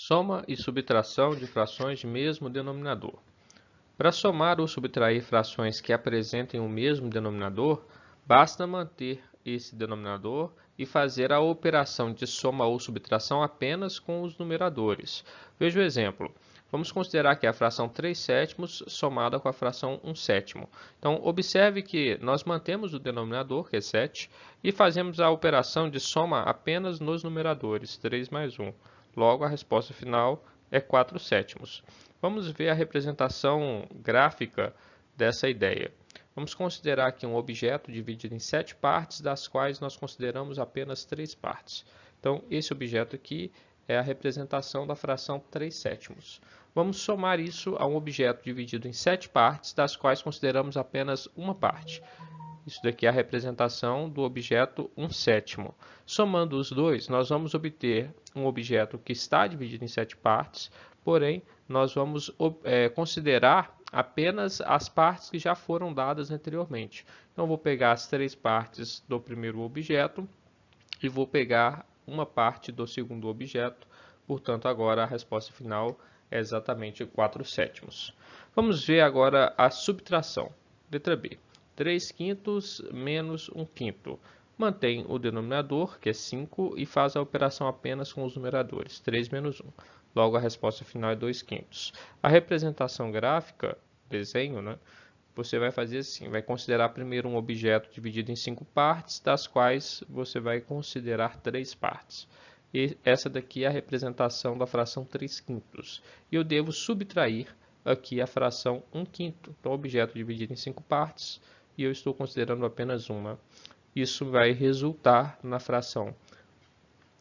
Soma e subtração de frações de mesmo denominador. Para somar ou subtrair frações que apresentem o mesmo denominador, basta manter esse denominador e fazer a operação de soma ou subtração apenas com os numeradores. Veja o exemplo. Vamos considerar que a fração 3/7 somada com a fração 1/7. Então, observe que nós mantemos o denominador, que é 7, e fazemos a operação de soma apenas nos numeradores, 3 mais 1. Logo, a resposta final é 4/7. Vamos ver a representação gráfica dessa ideia. Vamos considerar aqui um objeto dividido em 7 partes, das quais nós consideramos apenas 3 partes. Então, esse objeto aqui é a representação da fração 3/7. Vamos somar isso a um objeto dividido em 7 partes, das quais consideramos apenas uma parte. Isso daqui é a representação do objeto 1/7. Somando os dois, nós vamos obter um objeto que está dividido em 7 partes, porém, nós vamos considerar apenas as partes que já foram dadas anteriormente. Então, vou pegar as 3 partes do primeiro objeto e vou pegar uma parte do segundo objeto. Portanto, agora a resposta final é exatamente 4/7. Vamos ver agora a subtração. Letra B. 3/5 menos 1/5. Mantém o denominador, que é 5, e faz a operação apenas com os numeradores, 3 menos 1. Logo, a resposta final é 2/5. A representação gráfica, desenho, você vai fazer assim, vai considerar primeiro um objeto dividido em 5 partes, das quais você vai considerar 3 partes. E essa daqui é a representação da fração 3/5. E eu devo subtrair aqui a fração 1/5. Então, objeto dividido em 5 partes, e eu estou considerando apenas uma. Isso vai resultar na fração.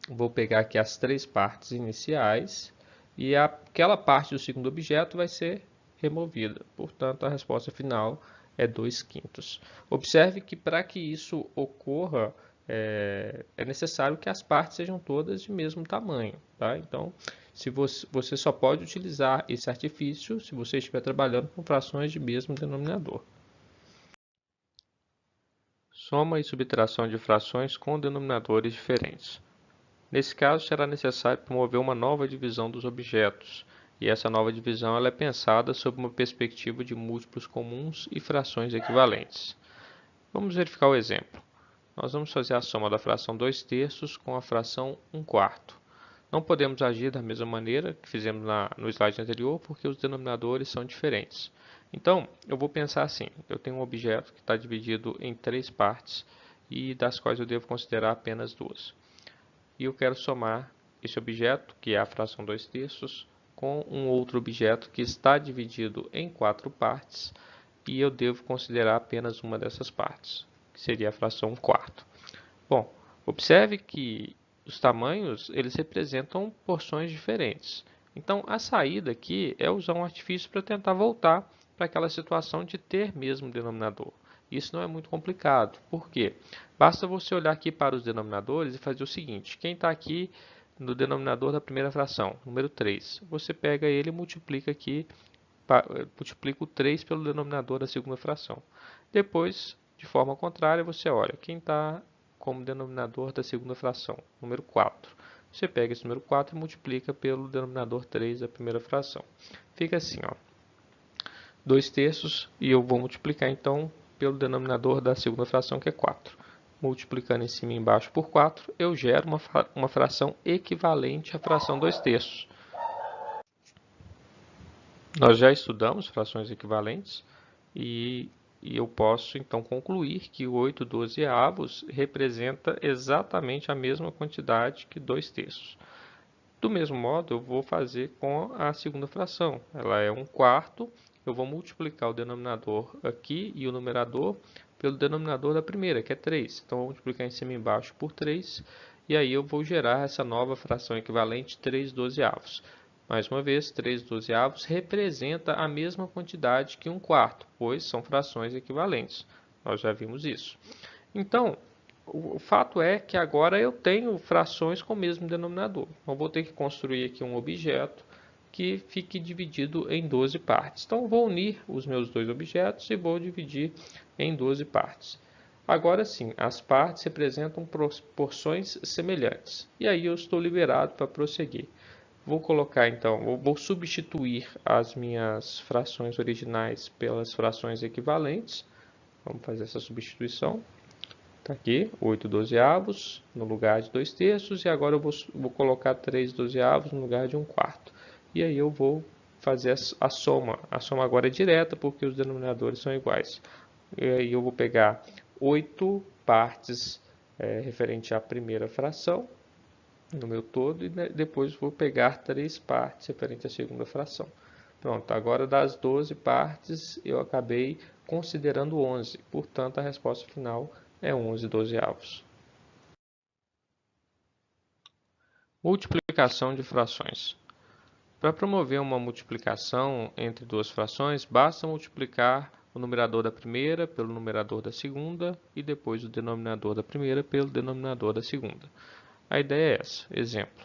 Vou pegar aqui as 3 partes iniciais e aquela parte do segundo objeto vai ser removida. Portanto, a resposta final é 2/5. Observe que para que isso ocorra, é necessário que as partes sejam todas de mesmo tamanho. Tá? Então, se você só pode utilizar esse artifício se você estiver trabalhando com frações de mesmo denominador. Soma e subtração de frações com denominadores diferentes. Nesse caso, será necessário promover uma nova divisão dos objetos, e essa nova divisão ela é pensada sob uma perspectiva de múltiplos comuns e frações equivalentes. Vamos verificar o exemplo. Nós vamos fazer a soma da fração 2/3 com a fração 1/4. Não podemos agir da mesma maneira que fizemos no slide anterior, porque os denominadores são diferentes. Então, eu vou pensar assim, eu tenho um objeto que está dividido em 3 partes, e das quais eu devo considerar apenas 2. E eu quero somar esse objeto, que é a fração 2/3, com um outro objeto que está dividido em 4 partes, e eu devo considerar apenas uma dessas partes, que seria a fração 1/4. Bom, observe que os tamanhos eles representam porções diferentes. Então, a saída aqui é usar um artifício para tentar voltar para aquela situação de ter mesmo denominador. Isso não é muito complicado. Por quê? Basta você olhar aqui para os denominadores e fazer o seguinte. Quem está aqui no denominador da primeira fração, número 3, você pega ele e multiplica aqui, multiplica o 3 pelo denominador da segunda fração. Depois, de forma contrária, você olha quem está como denominador da segunda fração, número 4. Você pega esse número 4 e multiplica pelo denominador 3 da primeira fração. Fica assim, 2/3, e eu vou multiplicar então pelo denominador da segunda fração, que é 4. Multiplicando em cima e embaixo por 4, eu gero uma fração equivalente à fração 2/3. Nós já estudamos frações equivalentes e eu posso então concluir que o 8/12 representa exatamente a mesma quantidade que 2/3. Do mesmo modo, eu vou fazer com a segunda fração. Ela é 1/4. Eu vou multiplicar o denominador aqui e o numerador pelo denominador da primeira, que é 3. Então, eu vou multiplicar em cima e embaixo por 3. E aí eu vou gerar essa nova fração equivalente, 3/12. Mais uma vez, 3/12 representa a mesma quantidade que 1/4, pois são frações equivalentes. Nós já vimos isso. Então, o fato é que agora eu tenho frações com o mesmo denominador. Então, vou ter que construir aqui um objeto que fique dividido em 12 partes. Então, vou unir os meus dois objetos e vou dividir em 12 partes. Agora sim, as partes representam porções semelhantes. E aí eu estou liberado para prosseguir. Vou colocar então, vou substituir as minhas frações originais pelas frações equivalentes. Vamos fazer essa substituição. Está aqui, 8/12 no lugar de 2/3, e agora eu vou colocar 3/12 no lugar de 1/4. E aí eu vou fazer a soma. A soma agora é direta, porque os denominadores são iguais. E aí eu vou pegar 8 partes referente à primeira fração, no meu todo, e depois vou pegar 3 partes referente à segunda fração. Pronto, agora das 12 partes eu acabei considerando 11, portanto a resposta final é 11/12. Multiplicação de frações. Para promover uma multiplicação entre duas frações, basta multiplicar o numerador da primeira pelo numerador da segunda e depois o denominador da primeira pelo denominador da segunda. A ideia é essa. Exemplo: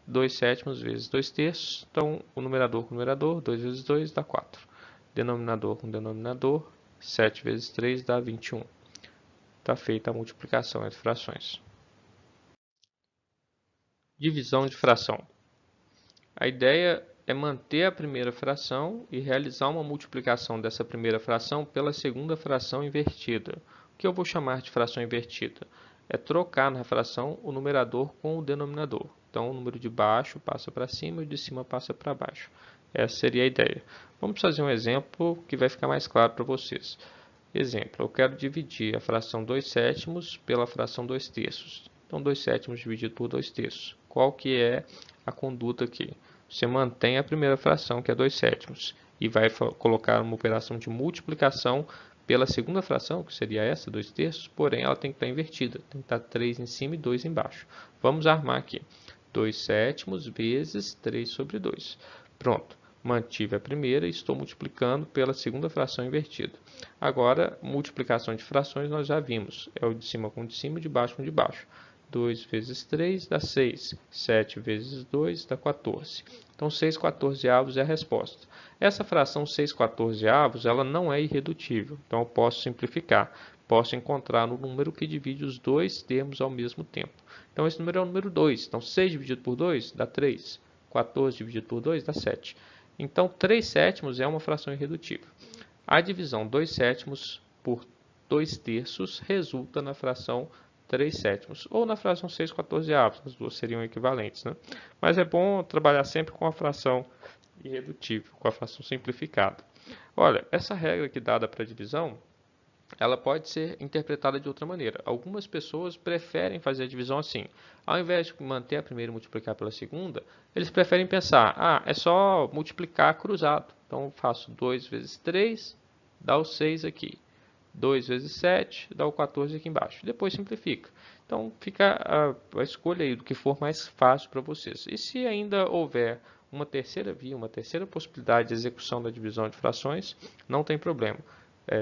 2/7 vezes 2/3, então o numerador com o numerador, 2 vezes 2 dá 4. Denominador com denominador, 7 vezes 3 dá 21. Está feita a multiplicação entre frações. Divisão de fração. A ideia é manter a primeira fração e realizar uma multiplicação dessa primeira fração pela segunda fração invertida. O que eu vou chamar de fração invertida? É trocar na fração o numerador com o denominador. Então, o número de baixo passa para cima e o de cima passa para baixo. Essa seria a ideia. Vamos fazer um exemplo que vai ficar mais claro para vocês. Exemplo: eu quero dividir a fração 2/7 pela fração 2/3. Então, 2/7 dividido por 2/3. Qual que é a conduta aqui? Você mantém a primeira fração, que é 2/7, e vai colocar uma operação de multiplicação pela segunda fração, que seria essa, 2/3, porém ela tem que estar invertida. Tem que estar 3 em cima e 2 embaixo. Vamos armar aqui. 2/7 vezes 3/2. Pronto. Mantive a primeira e estou multiplicando pela segunda fração invertida. Agora, multiplicação de frações nós já vimos. É o de cima com o de cima e de baixo com o de baixo. 2 vezes 3 dá 6. 7 vezes 2 dá 14. Então, 6/14 é a resposta. Essa fração 6/14 ela não é irredutível. Então, eu posso simplificar. Posso encontrar no número que divide os dois termos ao mesmo tempo. Então, esse número é o número 2. Então, 6 dividido por 2 dá 3. 14 dividido por 2 dá 7. Então, 3/7 é uma fração irredutível. A divisão 2/7 por 2/3 resulta na fração 3/7 ou na fração 6/14, as duas seriam equivalentes, né? Mas é bom trabalhar sempre com a fração irredutível, com a fração simplificada. Olha, essa regra aqui dada para a divisão, ela pode ser interpretada de outra maneira. Algumas pessoas preferem fazer a divisão assim. Ao invés de manter a primeira e multiplicar pela segunda, eles preferem pensar, é só multiplicar cruzado. Então, eu faço 2 vezes 3, dá o 6 aqui. 2 vezes 7 dá o 14 aqui embaixo. Depois simplifica. Então, fica a escolha aí do que for mais fácil para vocês. E se ainda houver uma terceira via, uma terceira possibilidade de execução da divisão de frações, não tem problema.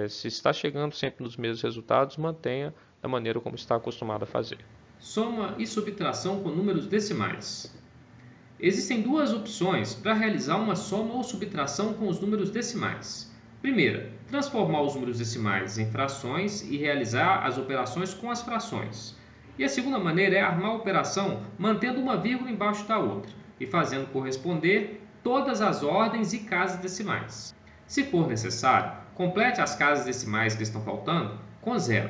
Se está chegando sempre nos mesmos resultados, mantenha da maneira como está acostumado a fazer. Soma e subtração com números decimais. Existem duas opções para realizar uma soma ou subtração com os números decimais. Primeira, transformar os números decimais em frações e realizar as operações com as frações. E a segunda maneira é armar a operação mantendo uma vírgula embaixo da outra e fazendo corresponder todas as ordens e casas decimais. Se for necessário, complete as casas decimais que estão faltando com 0.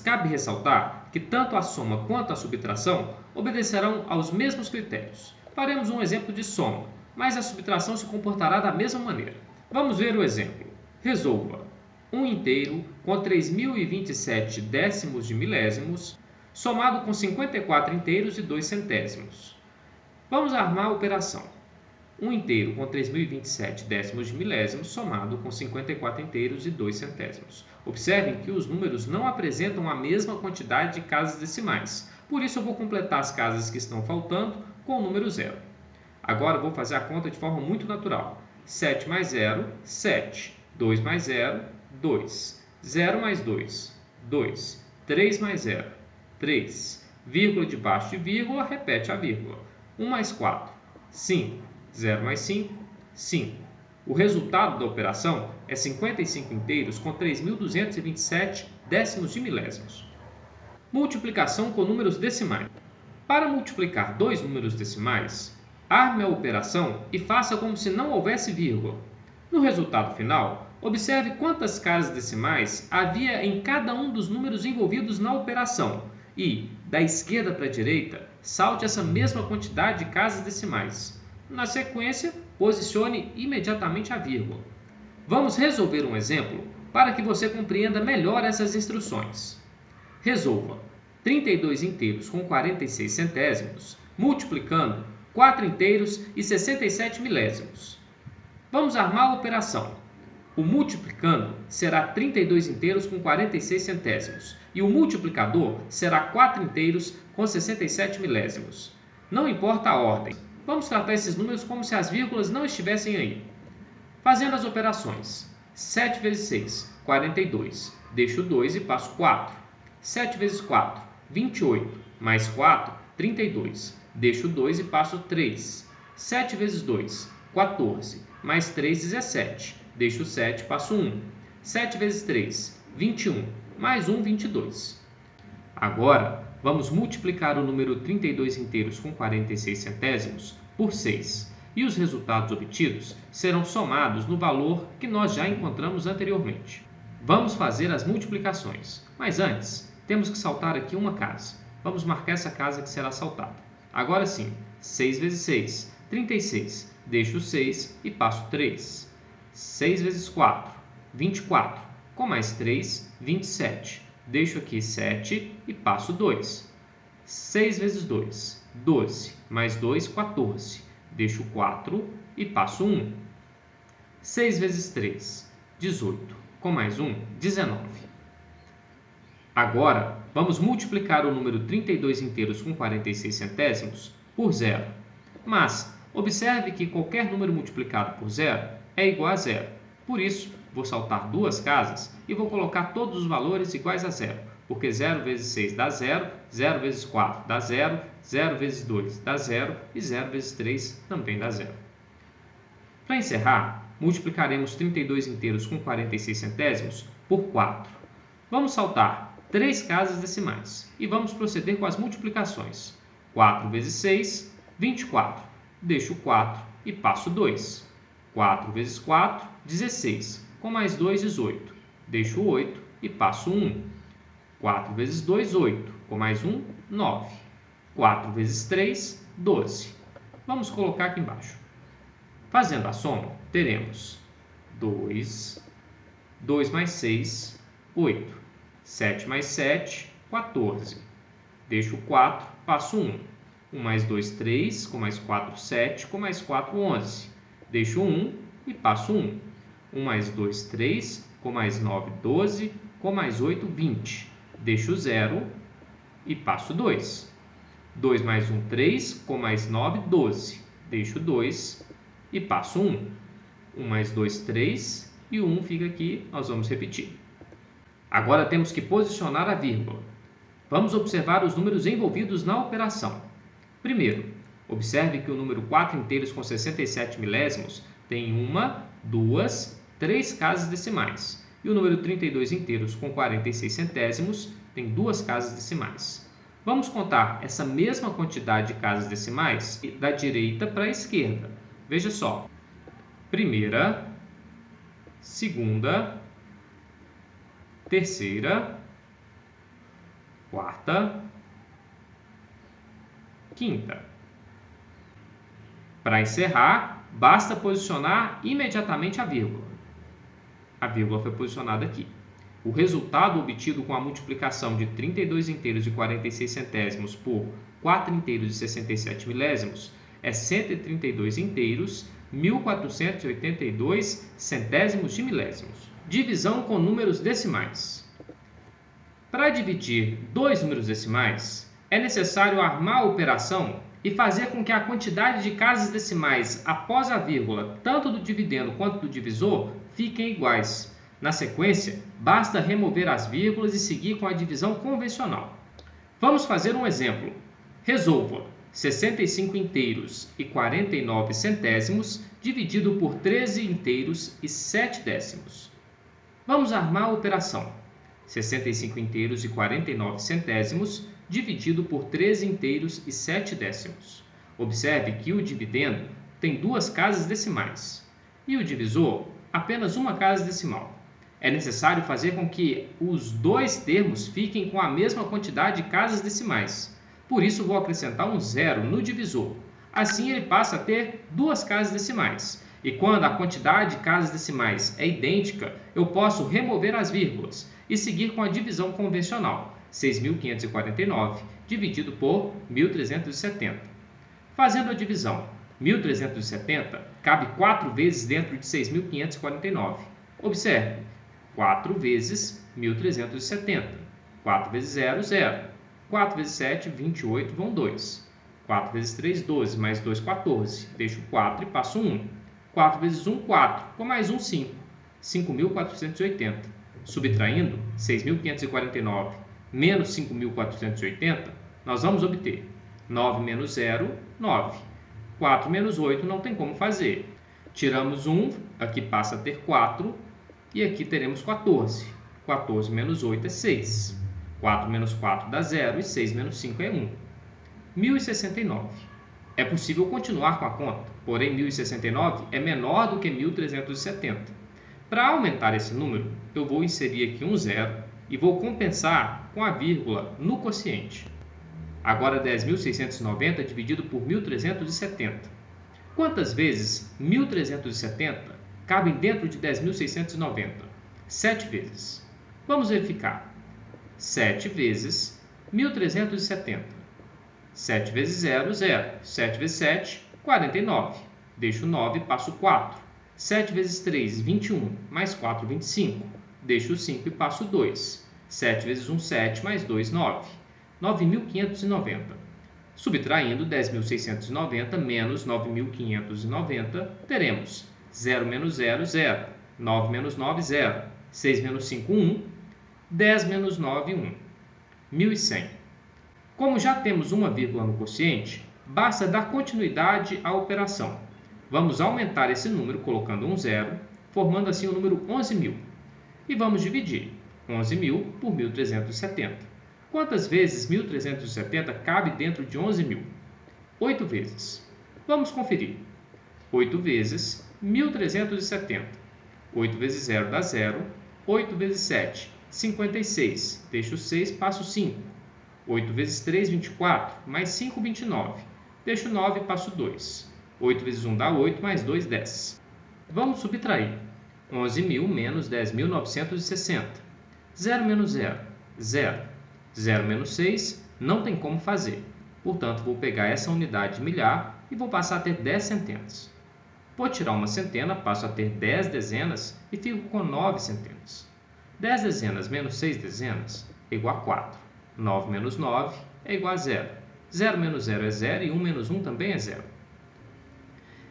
Cabe ressaltar que tanto a soma quanto a subtração obedecerão aos mesmos critérios. Faremos um exemplo de soma, mas a subtração se comportará da mesma maneira. Vamos ver o exemplo. Resolva 1 inteiro com 3.027 décimos de milésimos, somado com 54 inteiros e 2 centésimos. Vamos armar a operação. 1 inteiro com 3.027 décimos de milésimos, somado com 54 inteiros e 2 centésimos. Observem que os números não apresentam a mesma quantidade de casas decimais. Por isso, eu vou completar as casas que estão faltando com o número 0. Agora, vou fazer a conta de forma muito natural. 7 mais 0, 7. 2 mais 0, 2. 0 mais 2, 2. 3 mais 0, 3. Vírgula debaixo de vírgula, repete a vírgula. 1 mais 4, 5. 0 mais 5, 5. O resultado da operação é 55 inteiros com 3.227 décimos de milésimos. Multiplicação com números decimais. Para multiplicar dois números decimais, Arme a operação e faça como se não houvesse vírgula. No resultado final, observe quantas casas decimais havia em cada um dos números envolvidos na operação e, da esquerda para a direita, salte essa mesma quantidade de casas decimais. Na sequência, posicione imediatamente a vírgula. Vamos resolver um exemplo para que você compreenda melhor essas instruções. Resolva 32 inteiros com 46 centésimos, multiplicando 4 inteiros e 67 milésimos. Vamos armar a operação. O multiplicando será 32 inteiros com 46 centésimos e o multiplicador será 4 inteiros com 67 milésimos. Não importa a ordem, vamos tratar esses números como se as vírgulas não estivessem aí. Fazendo as operações, 7 vezes 6, 42, deixo 2 e passo 4. 7 vezes 4, 28, mais 4, 32, deixo 2 e passo 3. 7 vezes 2, 14, mais 3, 17, deixo 7 e passo 1. 7 vezes 3, 21, mais 1, 22. Agora, vamos multiplicar o número 32 inteiros com 46 centésimos por 6. E os resultados obtidos serão somados no valor que nós já encontramos anteriormente. Vamos fazer as multiplicações, mas antes temos que saltar aqui uma casa. Vamos marcar essa casa que será saltada. Agora sim, 6 vezes 6, 36, deixo 6 e passo 3. 6 vezes 4, 24, com mais 3, 27. Deixo aqui 7 e passo 2. 6 vezes 2, 12, mais 2, 14. Deixo 4 e passo 1. 6 vezes 3, 18. Com mais 1, 19. Agora, vamos multiplicar o número 32 inteiros com 46 centésimos por 0. Mas, observe que qualquer número multiplicado por 0 é igual a 0. Por isso, vou saltar duas casas e vou colocar todos os valores iguais a 0. Porque 0 vezes 6 dá 0, 0 vezes 4 dá 0, 0 vezes 2 dá 0 e 0 vezes 3 também dá 0. Para encerrar, multiplicaremos 32 inteiros com 46 centésimos por 4. Vamos saltar 3 casas decimais e vamos proceder com as multiplicações. 4 vezes 6, 24. Deixo 4 e passo 2. 4 vezes 4, 16. Com mais 2, 18. Deixo 8 e passo 1. 4 vezes 2, 8. Com mais 1, 9. 4 vezes 3, 12. Vamos colocar aqui embaixo. Fazendo a soma, teremos 2, 2 mais 6, 8. 7 mais 7, 14. Deixo 4, passo 1. 1 mais 2, 3. Com mais 4, 7. Com mais 4, 11. Deixo 1 e passo 1. 1 mais 2, 3. Com mais 9, 12. Com mais 8, 20. Deixo 0 e passo 2. 2 mais 1, 3. Com mais 9, 12. Deixo 2 e passo 1. 1 mais 2, 3. E o 1 fica aqui, nós vamos repetir. Agora temos que posicionar a vírgula. Vamos observar os números envolvidos na operação. Primeiro, observe que o número 4 inteiros com 67 milésimos tem 1, 2, 3 casas decimais. E o número 32 inteiros com 46 centésimos tem 2 casas decimais. Vamos contar essa mesma quantidade de casas decimais da direita para a esquerda. Veja só. Primeira, segunda, terceira, quarta, quinta. Para encerrar, basta posicionar imediatamente a vírgula. A vírgula foi posicionada aqui. O resultado obtido com a multiplicação de 32 inteiros e 46 centésimos por 4 inteiros e 67 milésimos é 132 inteiros, 1482 centésimos de milésimos. Divisão com números decimais. Para dividir dois números decimais, é necessário armar a operação e fazer com que a quantidade de casas decimais após a vírgula, tanto do dividendo quanto do divisor, fiquem iguais. Na sequência, basta remover as vírgulas e seguir com a divisão convencional. Vamos fazer um exemplo. Resolva 65 inteiros e 49 centésimos dividido por 13 inteiros e 7 décimos. Vamos armar a operação. 65 inteiros e 49 centésimos dividido por 13 inteiros e 7 décimos. Observe que o dividendo tem duas casas decimais e o divisor apenas uma casa decimal. É necessário fazer com que os dois termos fiquem com a mesma quantidade de casas decimais. Por isso, vou acrescentar um zero no divisor. Assim, ele passa a ter duas casas decimais. E quando a quantidade de casas decimais é idêntica, eu posso remover as vírgulas e seguir com a divisão convencional. 6.549 dividido por 1.370. Fazendo a divisão, 1.370 cabe 4 vezes dentro de 6.549. Observe, 4 vezes 1.370. 4 vezes 0, 0. 4 vezes 7, 28, vão 2. 4 vezes 3, 12, mais 2, 14. Deixo 4 e passo 1. 4 vezes 1, 4. Com mais 1, 5. 5.480. Subtraindo 6.549 menos 5.480, nós vamos obter 9 menos 0, 9. 4 menos 8 não tem como fazer. Tiramos 1, aqui passa a ter 4, e aqui teremos 14. 14 menos 8 é 6. 4 menos 4 dá 0, e 6 menos 5 é 1. 1.069. É possível continuar com a conta, porém 1.069 é menor do que 1.370. Para aumentar esse número, eu vou inserir aqui um zero e vou compensar com a vírgula no quociente. Agora 10.690 dividido por 1.370. Quantas vezes 1.370 cabem dentro de 10.690? 7 vezes. Vamos verificar. 7 vezes 1.370. 7 vezes 0, 0. 7 vezes 7, 49. Deixo 9 e passo 4. 7 vezes 3, 21. Mais 4, 25. Deixo 5 e passo 2. 7 vezes 1, 7. Mais 2, 9. 9.590. Subtraindo 10.690 menos 9.590, teremos 0 menos 0, 0. 9 menos 9, 0. 6 menos 5, 1. 10 menos 9, 1. 1.100. Como já temos uma vírgula no quociente, basta dar continuidade à operação. Vamos aumentar esse número colocando um zero, formando assim o número 11.000. E vamos dividir 11.000 por 1.370. Quantas vezes 1.370 cabe dentro de 11.000? 8 vezes. Vamos conferir. 8 vezes 1.370. 8 vezes 0 dá 0. 8 vezes 7, 56. Deixo 6, passo 5. 8 vezes 3, 24. Mais 5, 29. Deixo 9 e passo 2. 8 vezes 1 dá 8, mais 2, 10. Vamos subtrair. 11.000 menos 10.960. 0 menos 0, 0. 0 menos 6, não tem como fazer. Portanto, vou pegar essa unidade de milhar e vou passar a ter 10 centenas. Vou tirar uma centena, passo a ter 10 dezenas e fico com 9 centenas. 10 dezenas menos 6 dezenas é igual a 4. 9 menos 9 é igual a 0. 0 menos 0 é 0 e 1 menos 1 também é 0.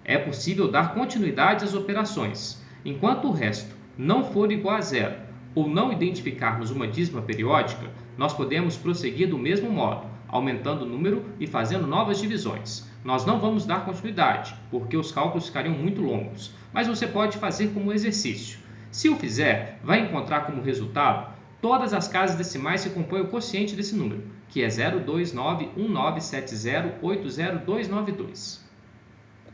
É possível dar continuidade às operações. Enquanto o resto não for igual a 0 ou não identificarmos uma dízima periódica, nós podemos prosseguir do mesmo modo, aumentando o número e fazendo novas divisões. Nós não vamos dar continuidade, porque os cálculos ficariam muito longos, mas você pode fazer como exercício. Se o fizer, vai encontrar como resultado todas as casas decimais que compõem o quociente desse número, que é 0291970809292.